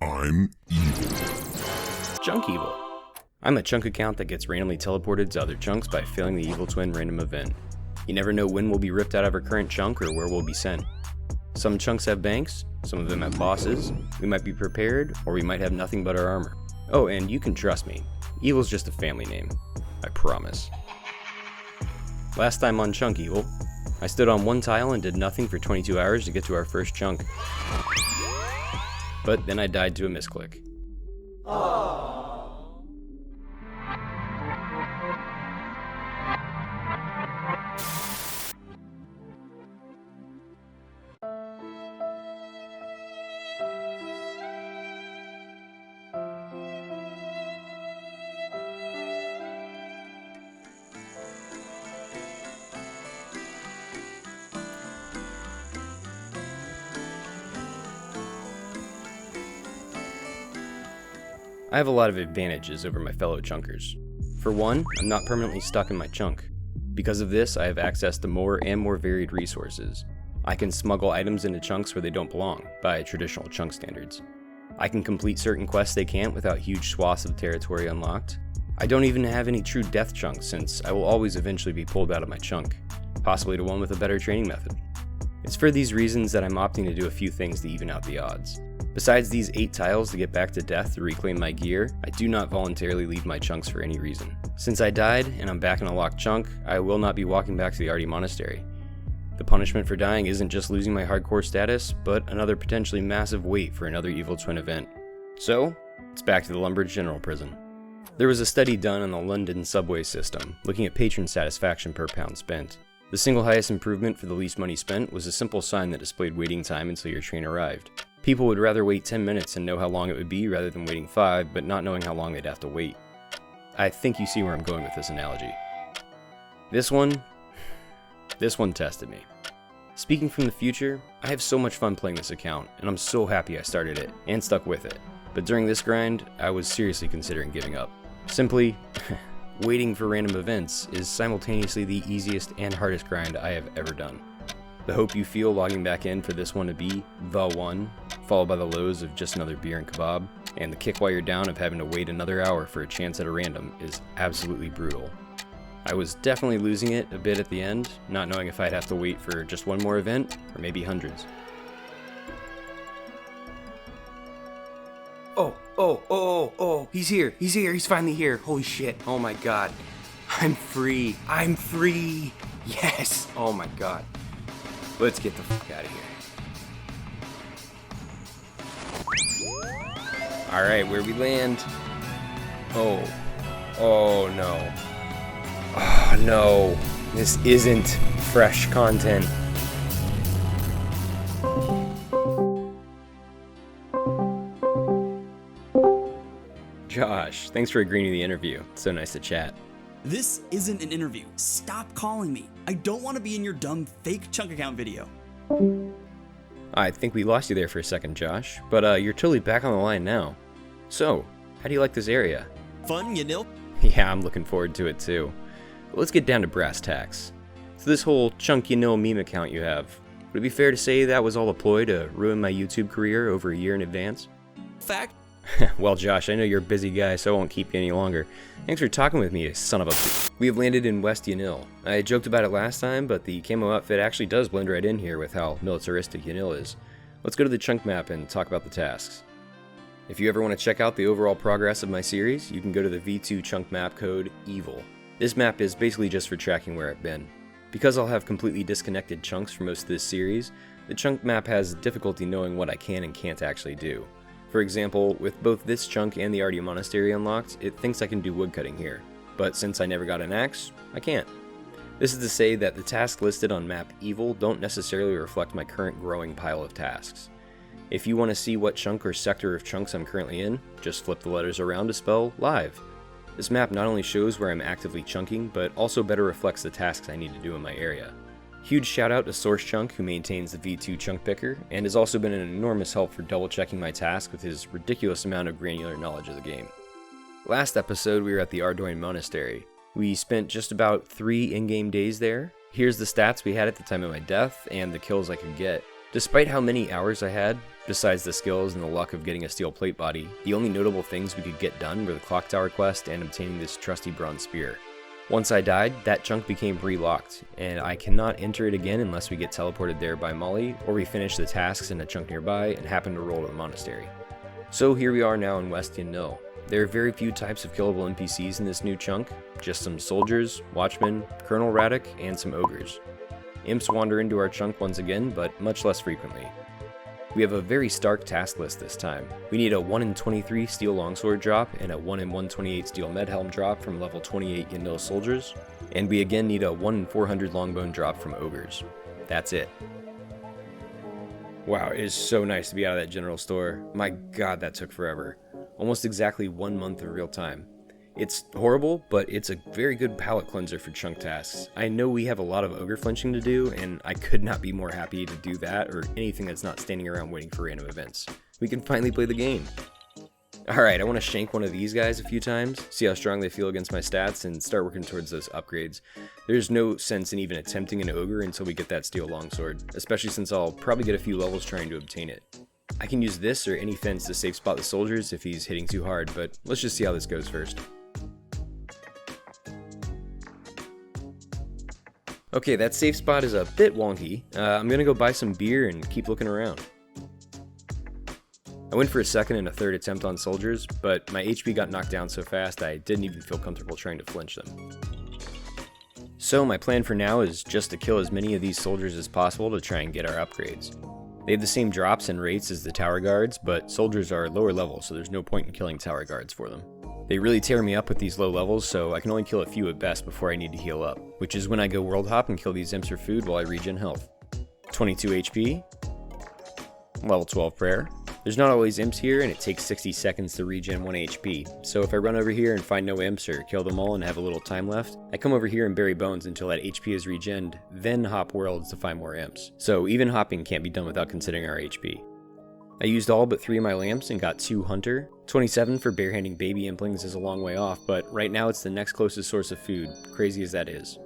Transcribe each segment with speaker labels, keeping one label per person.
Speaker 1: I'm evil.
Speaker 2: Chunk Evil. I'm a chunk account that gets randomly teleported to other chunks by failing the Evil Twin random event. You never know when we'll be ripped out of our current chunk or where we'll be sent. Some chunks have banks, some of them have bosses, we might be prepared, or we might have nothing but our armor. Oh, and you can trust me, Evil's just a family name. I promise. Last time on Chunk Evil, I stood on one tile and did nothing for 22 hours to get to our first chunk. But then I died to a misclick. I have a lot of advantages over my fellow chunkers. For one, I'm not permanently stuck in my chunk. Because of this, I have access to more and more varied resources. I can smuggle items into chunks where they don't belong, by traditional chunk standards. I can complete certain quests they can't without huge swaths of territory unlocked. I don't even have any true death chunks since I will always eventually be pulled out of my chunk, possibly to one with a better training method. It's for these reasons that I'm opting to do a few things to even out the odds. Besides these 8 tiles to get back to death to reclaim my gear, I do not voluntarily leave my chunks for any reason. Since I died, and I'm back in a locked chunk, I will not be walking back to the Arty Monastery. The punishment for dying isn't just losing my hardcore status, but another potentially massive wait for another Evil Twin event. So, it's back to the Lumbridge General Prison. There was a study done on the London subway system, looking at patron satisfaction per pound spent. The single highest improvement for the least money spent was a simple sign that displayed waiting time until your train arrived. People would rather wait 10 minutes and know how long it would be rather than waiting 5, but not knowing how long they'd have to wait. I think you see where I'm going with this analogy. This one tested me. Speaking from the future, I have so much fun playing this account, and I'm so happy I started it, and stuck with it. But during this grind, I was seriously considering giving up. Simply, waiting for random events is simultaneously the easiest and hardest grind I have ever done. The hope you feel logging back in for this one to be the one, followed by the lows of just another beer and kebab, and the kick while you're down of having to wait another hour for a chance at a random is absolutely brutal. I was definitely losing it a bit at the end, not knowing if I'd have to wait for just one more event, or maybe hundreds.
Speaker 3: Oh, he's here, he's finally here, holy shit, oh my god. I'm free, yes, oh my god. Let's get the fuck out of here. Alright, where we land? Oh no. Oh no, this isn't fresh content. Josh, thanks for agreeing to the interview. It's so nice to chat.
Speaker 4: This isn't an interview. Stop calling me. I don't want to be in your dumb fake chunk account video.
Speaker 2: I think we lost you there for a second, Josh, but you're totally back on the line now. So, how do you like this area?
Speaker 4: Fun, Yanille?
Speaker 2: Yeah, I'm looking forward to it too. But let's get down to brass tacks. So this whole Chunk Yanille meme account you have, would it be fair to say that was all a ploy to ruin my YouTube career over a year in advance?
Speaker 4: Fact.
Speaker 2: Well, Josh, I know you're a busy guy, so I won't keep you any longer. Thanks for talking with me, you son of a... We have landed in West Yanille. I joked about it last time, but the camo outfit actually does blend right in here with how militaristic Yanille is. Let's go to the chunk map and talk about the tasks. If you ever want to check out the overall progress of my series, you can go to the V2 chunk map code EVIL. This map is basically just for tracking where I've been. Because I'll have completely disconnected chunks for most of this series, the chunk map has difficulty knowing what I can and can't actually do. For example, with both this chunk and the Arty Monastery unlocked, it thinks I can do woodcutting here, but since I never got an axe, I can't. This is to say that the tasks listed on map Evil don't necessarily reflect my current growing pile of tasks. If you want to see what chunk or sector of chunks I'm currently in, just flip the letters around to spell live. This map not only shows where I'm actively chunking, but also better reflects the tasks I need to do in my area. Huge shout out to Source Chunk, who maintains the V2 chunk picker, and has also been an enormous help for double checking my tasks with his ridiculous amount of granular knowledge of the game. Last episode we were at the Arty Monastery. We spent just about 3 in-game days there. Here's the stats we had at the time of my death, and the kills I could get. Despite how many hours I had, Besides the skills and the luck of getting a steel plate body, the only notable things we could get done were the clock tower quest and obtaining this trusty bronze spear. Once I died, that chunk became re-locked, and I cannot enter it again unless we get teleported there by Molly, or we finish the tasks in a chunk nearby and happen to roll to the monastery. So here we are now in West Yanille. There are very few types of killable NPCs in this new chunk, just some soldiers, watchmen, Colonel Radek, and some ogres. Imps wander into our chunk once again, but much less frequently. We have a very stark task list this time. We need a 1 in 23 steel longsword drop and a 1 in 128 steel medhelm drop from level 28 Yanille soldiers, and we again need a 1 in 400 longbone drop from ogres. That's it. Wow, it is so nice to be out of that general store. My god, that took forever. Almost exactly 1 month of real time. It's horrible, but it's a very good palate cleanser for chunk tasks. I know we have a lot of ogre flinching to do, and I could not be more happy to do that or anything that's not standing around waiting for random events. We can finally play the game. Alright, I want to shank one of these guys a few times, see how strong they feel against my stats, and start working towards those upgrades. There's no sense in even attempting an ogre until we get that steel longsword, especially since I'll probably get a few levels trying to obtain it. I can use this or any fence to safe spot the soldiers if he's hitting too hard, but let's just see how this goes first. Okay, that safe spot is a bit wonky. I'm gonna go buy some beer and keep looking around. I went for a second and a third attempt on soldiers, but my HP got knocked down so fast I didn't even feel comfortable trying to flinch them. So my plan for now is just to kill as many of these soldiers as possible to try and get our upgrades. They have the same drops and rates as the tower guards, but soldiers are lower level, so there's no point in killing tower guards for them. They really tear me up with these low levels, so I can only kill a few at best before I need to heal up, which is when I go world hop and kill these imps for food while I regen health. 22 HP, level 12 prayer. There's not always imps here, and it takes 60 seconds to regen 1 HP, so if I run over here and find no imps or kill them all and have a little time left, I come over here and bury bones until that HP is regened, then hop worlds to find more imps. So even hopping can't be done without considering our HP. I used all but 3 of my lamps and got 2 hunter. 27 for barehanding baby implings is a long way off, but right now it's the next closest source of food, crazy as that is.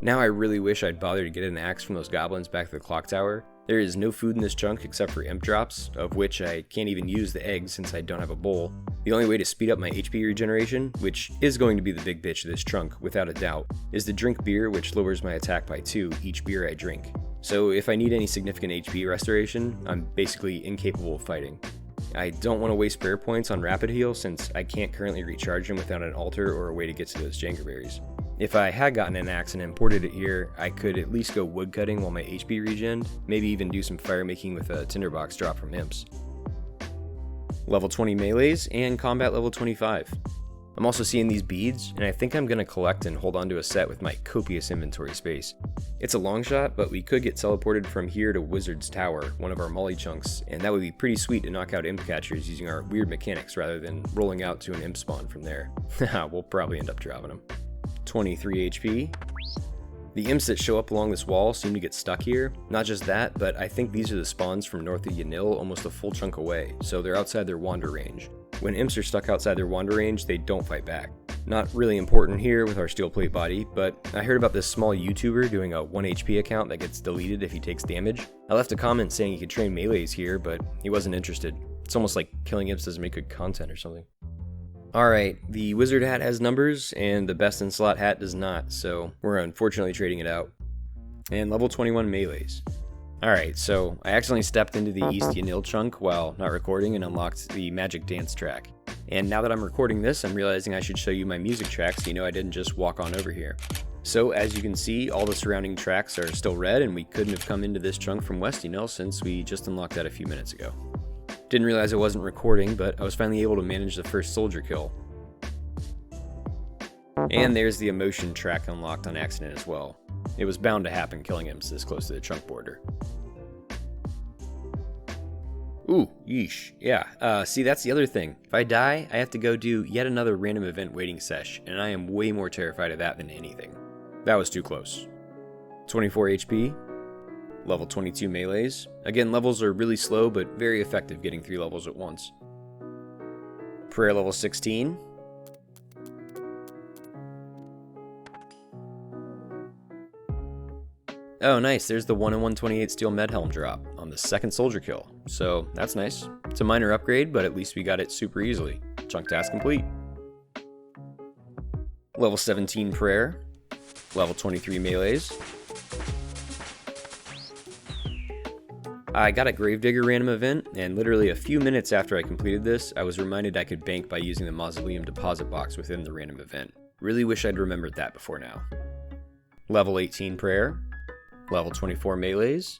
Speaker 2: Now I really wish I'd bothered to get an axe from those goblins back to the clock tower. There is no food in this chunk except for imp drops, of which I can't even use the eggs since I don't have a bowl. The only way to speed up my HP regeneration, which is going to be the big bitch of this chunk without a doubt, is to drink beer, which lowers my attack by 2 each beer I drink. So if I need any significant HP restoration, I'm basically incapable of fighting. I don't want to waste prayer points on rapid heal since I can't currently recharge them without an altar or a way to get to those jangerberries. If I had gotten an axe and imported it here, I could at least go woodcutting while my HP regened, maybe even do some fire making with a tinderbox drop from imps. Level 20 melees and combat level 25. I'm also seeing these beads, and I think I'm going to collect and hold onto a set with my copious inventory space. It's a long shot, but we could get teleported from here to Wizard's Tower, one of our molly chunks, and that would be pretty sweet to knock out imp catchers using our weird mechanics rather than rolling out to an imp spawn from there. We'll probably end up dropping them. 23 HP. The imps that show up along this wall seem to get stuck here. Not just that, but I think these are the spawns from north of Yanille almost a full chunk away, so they're outside their wander range. When imps are stuck outside their wander range, they don't fight back. Not really important here with our steel plate body, but I heard about this small YouTuber doing a 1 HP account that gets deleted if he takes damage. I left a comment saying he could train melees here, but he wasn't interested. It's almost like killing imps doesn't make good content or something. Alright, the wizard hat has numbers, and the best in slot hat does not, so we're unfortunately trading it out. And level 21 melees. Alright, so I accidentally stepped into the East Yanille chunk while not recording and unlocked the magic dance track. And now that I'm recording this, I'm realizing I should show you my music tracks so you know I didn't just walk on over here. So as you can see, all the surrounding tracks are still red, and we couldn't have come into this chunk from West Yanille since we just unlocked that a few minutes ago. Didn't realize I wasn't recording, but I was finally able to manage the first soldier kill. And there's the emotion track unlocked on accident as well. It was bound to happen killing imps this close to the chunk border. Ooh, yeesh, yeah, see that's the other thing. If I die, I have to go do yet another random event waiting sesh, and I am way more terrified of that than anything. That was too close. 24 HP. Level 22 melees. Again, levels are really slow, but very effective getting 3 levels at once. Prayer level 16. Oh nice, there's the 1 in 128 steel med helm drop on the second soldier kill. So that's nice. It's a minor upgrade, but at least we got it super easily. Chunk task complete. Level 17 prayer. Level 23 melees. I got a Gravedigger random event, and literally a few minutes after I completed this, I was reminded I could bank by using the Mausoleum deposit box within the random event. Really wish I'd remembered that before now. Level 18 prayer. Level 24 melees,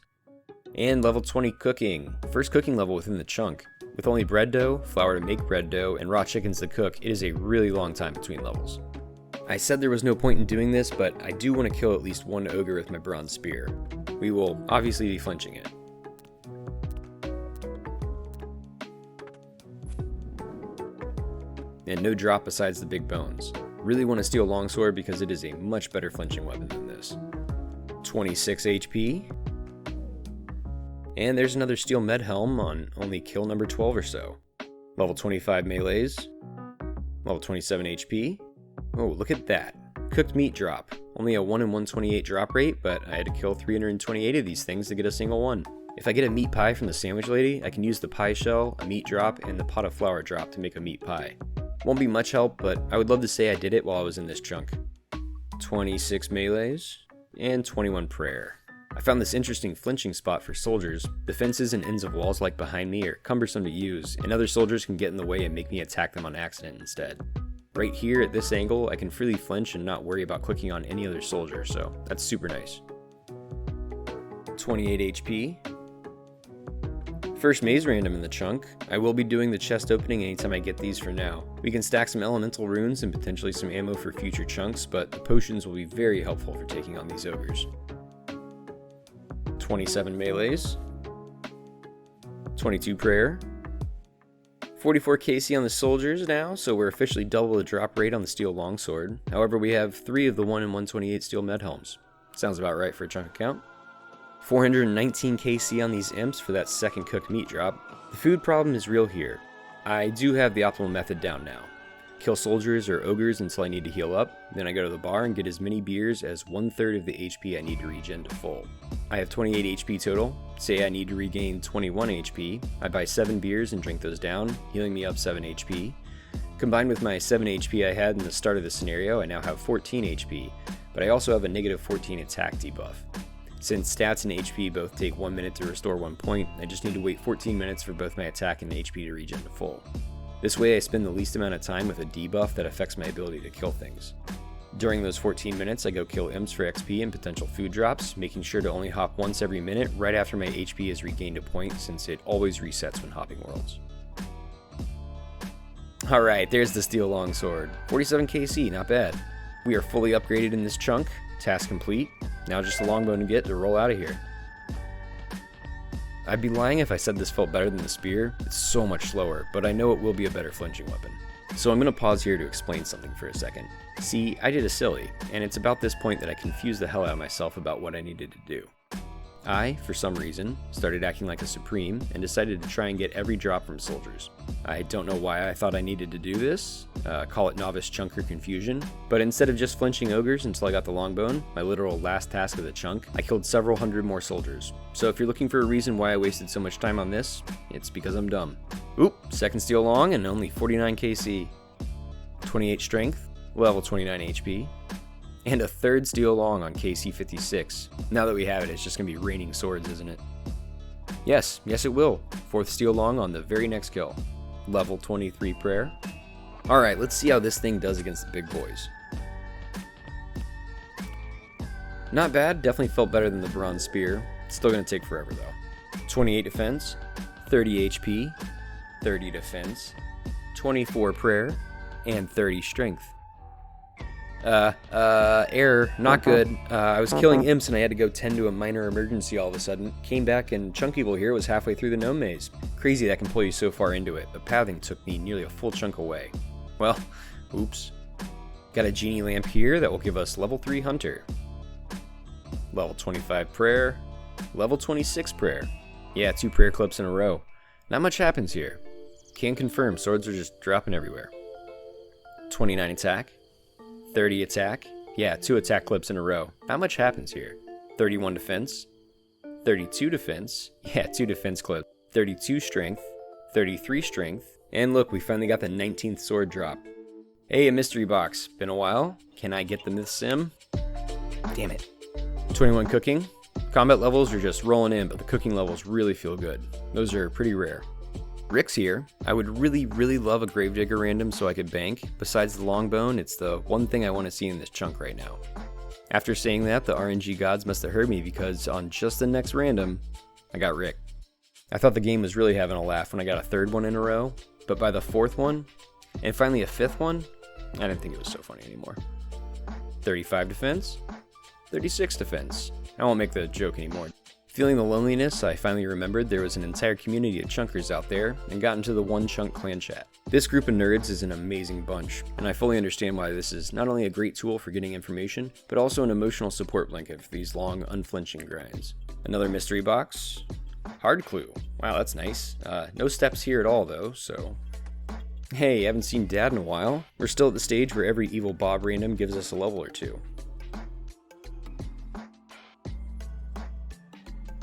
Speaker 2: and level 20 cooking. First cooking level within the chunk. With only bread dough, flour to make bread dough, and raw chickens to cook, it is a really long time between levels. I said there was no point in doing this, but I do want to kill at least one ogre with my bronze spear. We will obviously be flinching it. And no drop besides the big bones. Really want to steal longsword because it is a much better flinching weapon than this. 26 HP. And there's another steel med helm on only kill number 12 or so. Level 25 melees. Level 27 HP. Oh, look at that. Cooked meat drop. Only a 1 in 128 drop rate, but I had to kill 328 of these things to get a single one. If I get a meat pie from the sandwich lady, I can use the pie shell, a meat drop, and the pot of flour drop to make a meat pie. Won't be much help, but I would love to say I did it while I was in this chunk. 26 melees. And 21 prayer. I found this interesting flinching spot for soldiers. The fences and ends of walls like behind me are cumbersome to use, and other soldiers can get in the way and make me attack them on accident instead. Right here at this angle, I can freely flinch and not worry about clicking on any other soldier, so that's super nice. 28 HP. First maze random in the chunk. I will be doing the chest opening anytime I get these for now. We can stack some elemental runes and potentially some ammo for future chunks, but the potions will be very helpful for taking on these ogres. 27 melees. 22 prayer. 44 KC on the soldiers now, so we're officially double the drop rate on the steel longsword. However, we have 3 of the 1 in 128 steel med helms. Sounds about right for a chunk account. 419 KC on these imps for that second cooked meat drop. The food problem is real here. I do have the optimal method down now. Kill soldiers or ogres until I need to heal up, then I go to the bar and get as many beers as 1/3 of the HP I need to regen to full. I have 28 HP total. Say I need to regain 21 HP, I buy 7 beers and drink those down, healing me up 7 HP. Combined with my 7 HP I had in the start of the scenario, I now have 14 HP, but I also have a negative 14 attack debuff. Since stats and HP both take 1 minute to restore 1 point, I just need to wait 14 minutes for both my attack and HP to regen to full. This way I spend the least amount of time with a debuff that affects my ability to kill things. During those 14 minutes I go kill imps for XP and potential food drops, making sure to only hop once every minute right after my HP has regained a point since it always resets when hopping worlds. Alright, there's the steel longsword. 47 KC, not bad. We are fully upgraded in this chunk, task complete. Now just a longbow to get to roll out of here. I'd be lying if I said this felt better than the spear. It's so much slower, but I know it will be a better flinching weapon. So I'm going to pause here to explain something for a second. See, I did a silly, and it's about this point that I confused the hell out of myself about what I needed to do. I, for some reason, started acting like a supreme and decided to try and get every drop from soldiers. I don't know why I thought I needed to do this, call it novice chunker confusion, but instead of just flinching ogres until I got the longbone, my literal last task of the chunk, I killed several hundred more soldiers. So if you're looking for a reason why I wasted so much time on this, it's because I'm dumb. Oop, second steel long and only 49 KC. 28 strength, level 29 HP. And a third steel long on KC 56. Now that we have it, it's just gonna be raining swords, isn't it? Yes it will. 4th steel long on the very next kill. Level 23 prayer. Alright, let's see how this thing does against the big boys. Not bad, definitely felt better than the bronze spear. It's still gonna take forever though. 28 defense, 30 HP, 30 defense, 24 prayer, and 30 strength. Error, not good. I was killing imps and I had to go tend to a minor emergency all of a sudden. Came back and Chunk Evil here was halfway through the gnome maze. Crazy that can pull you so far into it, but pathing took me nearly a full chunk away. Well, oops. Got a genie lamp here that will give us level 3 hunter. Level 25 prayer. Level 26 prayer. Yeah, 2 prayer clips in a row. Not much happens here. Can confirm, swords are just dropping everywhere. 29 attack. 30 attack. Yeah, 2 attack clips in a row. Not much happens here. 31 defense, 32 defense, yeah, 2 defense clips, 32 strength, 33 strength, and look, we finally got the 19th sword drop. Hey, a mystery box. Been a while. Can I get the myth sim? Damn it. 21 cooking. Combat levels are just rolling in, but the cooking levels really feel good. Those are pretty rare. Rick's here. I would really love a Gravedigger random so I could bank. Besides the longbone, it's the one thing I want to see in this chunk right now. After saying that, the RNG gods must have heard me because on just the next random, I got Rick. I thought the game was really having a laugh when I got a third one in a row, but by the fourth one, and finally a fifth one, I didn't think it was so funny anymore. 35 defense, 36 defense. I won't make the joke anymore. Feeling the loneliness, I finally remembered there was an entire community of chunkers out there and got into the One Chunk clan chat. This group of nerds is an amazing bunch, and I fully understand why this is not only a great tool for getting information, but also an emotional support blanket for these long, unflinching grinds. Another mystery box. Hard clue. Wow, that's nice. No steps here at all though, so... Hey, haven't seen Dad in a while. We're still at the stage where every Evil Bob random gives us a level or two.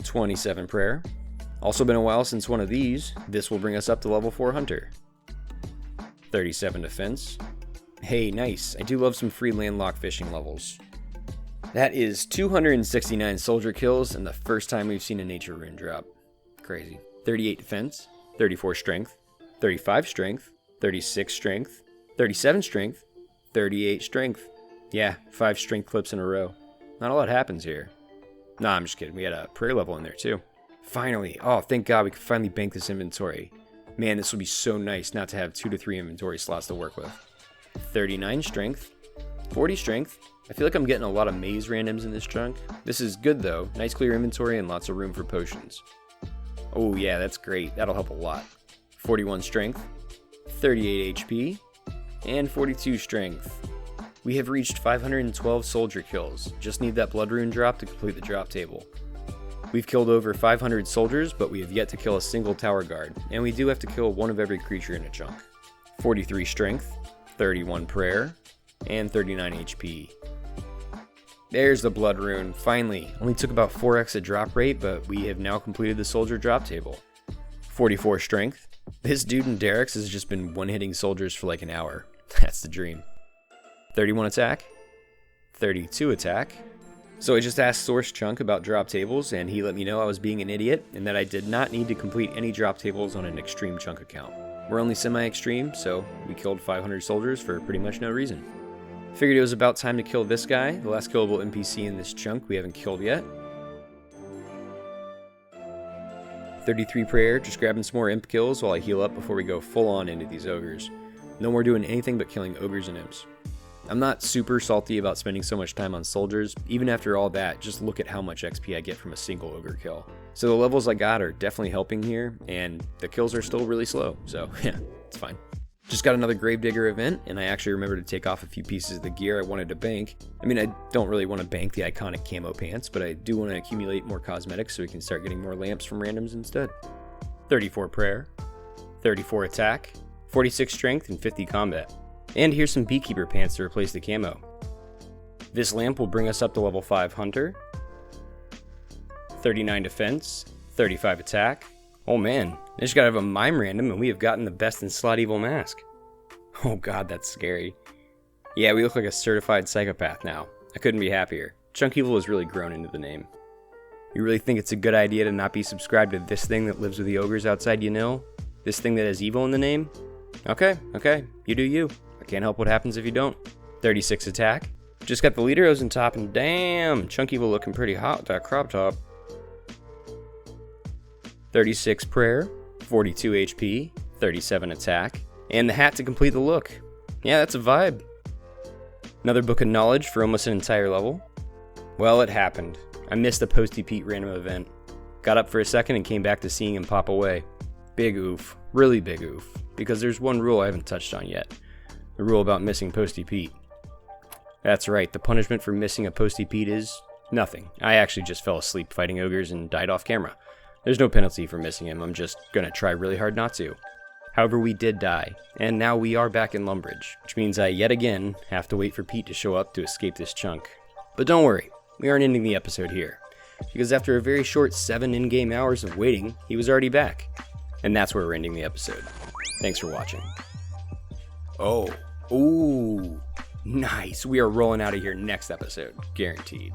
Speaker 2: 27 prayer. Also been a while since one of these. This will bring us up to level 4 hunter. 37 defense. Hey, nice. I do love some free landlocked fishing levels. That is 269 soldier kills and the first time we've seen a nature rune drop. Crazy. 38 defense, 34 strength, 35 strength, 36 strength, 37 strength, 38 strength. Yeah, 5 strength clips in a row. Not a lot happens here. Nah, I'm just kidding. We had a prayer level in there too. Finally. Oh, thank God we could finally bank this inventory. Man, this would be so nice not to have 2 to 3 inventory slots to work with. 39 strength, 40 strength. I feel like I'm getting a lot of maze randoms in this chunk. This is good though. Nice clear inventory and lots of room for potions. Oh yeah, that's great. That'll help a lot. 41 strength, 38 HP, and 42 strength. We have reached 512 soldier kills. Just need that blood rune drop to complete the drop table. We've killed over 500 soldiers, but we have yet to kill a single tower guard, and we do have to kill one of every creature in a chunk. 43 strength, 31 prayer, and 39 HP. There's the blood rune, finally. Only took about 4x a drop rate, but we have now completed the soldier drop table. 44 strength. This dude in Derek's has just been one-hitting soldiers for like an hour. That's the dream. 31 attack. 32 attack. So I just asked Source Chunk about drop tables, and he let me know I was being an idiot, and that I did not need to complete any drop tables on an Extreme Chunk account. We're only semi-extreme, so we killed 500 soldiers for pretty much no reason. Figured it was about time to kill this guy, the last killable NPC in this chunk we haven't killed yet. 33 prayer, just grabbing some more imp kills while I heal up before we go full on into these ogres. No more doing anything but killing ogres and imps. I'm not super salty about spending so much time on soldiers. Even after all that, just look at how much XP I get from a single ogre kill. So the levels I got are definitely helping here, and the kills are still really slow, so yeah, it's fine. Just got another Gravedigger event, and I actually remembered to take off a few pieces of the gear I wanted to bank. I mean, I don't really want to bank the iconic camo pants, but I do want to accumulate more cosmetics so we can start getting more lamps from randoms instead. 34 prayer, 34 attack, 46 strength, and 50 combat. And here's some Beekeeper pants to replace the camo. This lamp will bring us up to level 5 hunter, 39 defense, 35 attack. Oh man, I just gotta have a mime random and we have gotten the best in slot evil mask. Oh god, that's scary. Yeah, we look like a certified psychopath now. I couldn't be happier. Chunk Evil has really grown into the name. You really think it's a good idea to not be subscribed to this thing that lives with the ogres outside Yanille? This thing that has evil in the name? Okay, you do you. I can't help what happens if you don't. 36 attack. Just got the leader in top and damn, Chunk Evil looking pretty hot with that crop top. 36 prayer, 42 HP, 37 attack, and the hat to complete the look. Yeah, that's a vibe. Another book of knowledge for almost an entire level. Well, it happened. I missed the Posty Pete random event. Got up for a second and came back to seeing him pop away. Big oof. Really big oof. Because there's one rule I haven't touched on yet. The rule about missing Posty Pete. That's right, the punishment for missing a Posty Pete is nothing. I actually just fell asleep fighting ogres and died off camera. There's no penalty for missing him, I'm just gonna try really hard not to. However, we did die, and now we are back in Lumbridge, which means I yet again have to wait for Pete to show up to escape this chunk. But don't worry, we aren't ending the episode here. because after a very short 7 in-game hours of waiting, he was already back. And that's where we're ending the episode. Thanks for watching. Oh, ooh, nice. We are rolling out of here next episode, guaranteed.